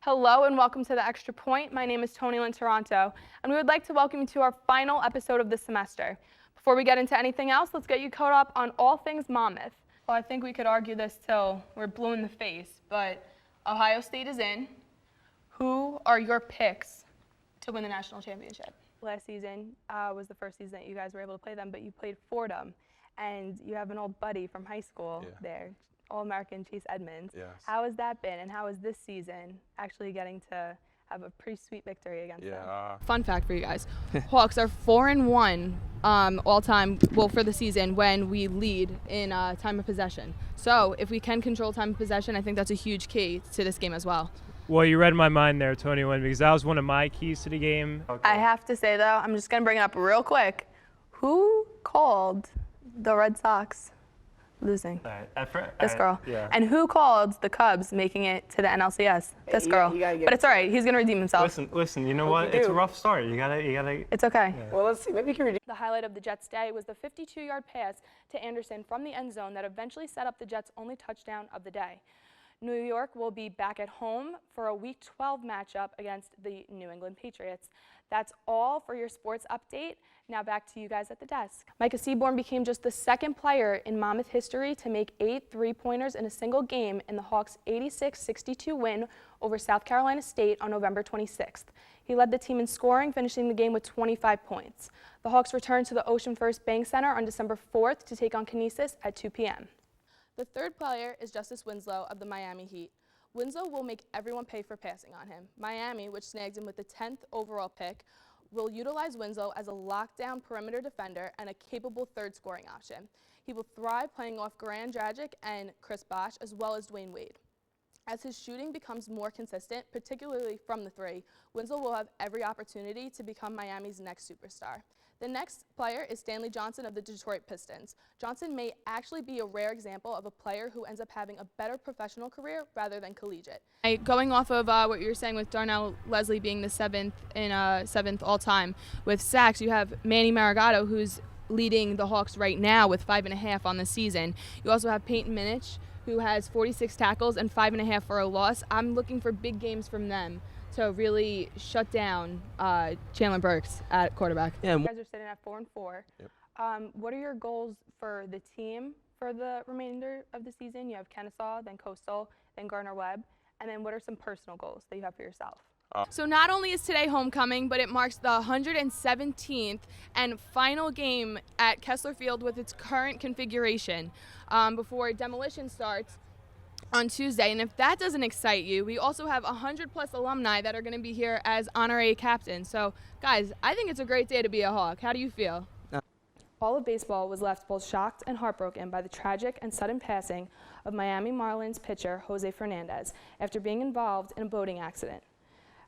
Hello and welcome to the Extra Point. My name is Tonilynn Taranto, and we would like to welcome you to our final episode of the semester. Before we get into anything else, let's get you caught up on all things Monmouth. Well, I think we could argue this till we're blue in the face, but Ohio State is in. Who are your picks to win the national championship? Last season was the first season that you guys were able to play them, but you played Fordham, and you have an old buddy from high school there. All-American Chase Edmonds. Yes. How has that been, and how is this season actually getting to have a pretty sweet victory against them? Fun fact for you guys, Hawks are 4-1 all-time, well, for the season when we lead in time of possession. So if we can control time of possession, I think that's a huge key to this game as well. Well, you read my mind there, Tonilynn, because that was one of my keys to the game. Okay. I have to say, though, I'm just going to bring it up real quick. Who called the Red Sox losing? This girl. Yeah. And who called the Cubs making it to the NLCS? This girl. But it's all right. He's going to redeem himself. Listen, you know what? It's a rough start. You gotta. It's okay. Yeah. Well, let's see. Maybe you can redeem. The highlight of the Jets' day was the 52-yard pass to Anderson from the end zone that eventually set up the Jets' only touchdown of the day. New York will be back at home for a Week 12 matchup against the New England Patriots. That's all for your sports update. Now back to you guys at the desk. Micah Seaborn became just the second player in Monmouth history to make 8 three-pointers in a single game in the Hawks' 86-62 win over South Carolina State on November 26th. He led the team in scoring, finishing the game with 25 points. The Hawks returned to the Ocean First Bank Center on December 4th to take on Canisius at 2 p.m. The third player is Justice Winslow of the Miami Heat. Winslow will make everyone pay for passing on him. Miami, which snagged him with the 10th overall pick, will utilize Winslow as a lockdown perimeter defender and a capable third scoring option. He will thrive playing off Goran Dragic and Chris Bosh, as well as Dwayne Wade. As his shooting becomes more consistent, particularly from the three, Winslow will have every opportunity to become Miami's next superstar. The next player is Stanley Johnson of the Detroit Pistons. Johnson may actually be a rare example of a player who ends up having a better professional career rather than collegiate. Going off of what you were saying with Darnell Leslie being the seventh all-time with sacks, you have Manny Marigato, who's leading the Hawks right now with 5.5 on the season. You also have Peyton Minich, who has 46 tackles and 5.5 for a loss. I'm looking for big games from them to really shut down Chandler Burks at quarterback. Yeah. You guys are sitting at 4-4. Yep. What are your goals for the team for the remainder of the season? You have Kennesaw, then Coastal, then Gardner-Webb, and then what are some personal goals that you have for yourself? So not only is today homecoming, but it marks the 117th and final game at Kessler Field with its current configuration before demolition starts on Tuesday. And if that doesn't excite you, we also have 100+ alumni that are going to be here as honorary captains. So, guys, I think it's a great day to be a Hawk. How do you feel? All of baseball was left both shocked and heartbroken by the tragic and sudden passing of Miami Marlins pitcher Jose Fernandez after being involved in a boating accident.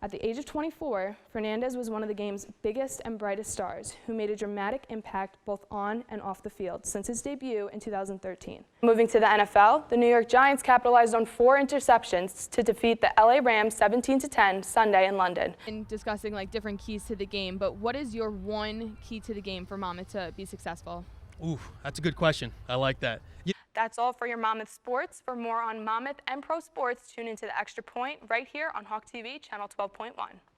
At the age of 24, Fernandez was one of the game's biggest and brightest stars, who made a dramatic impact both on and off the field since his debut in 2013. Moving to the NFL, the New York Giants capitalized on 4 interceptions to defeat the LA Rams 17-10 Sunday in London. In discussing different keys to the game, but what is your one key to the game for Monmouth to be successful? Ooh, that's a good question. I like that. That's all for your Monmouth sports. For more on Monmouth and pro sports, tune into the Extra Point right here on Hawk TV, channel 12.1.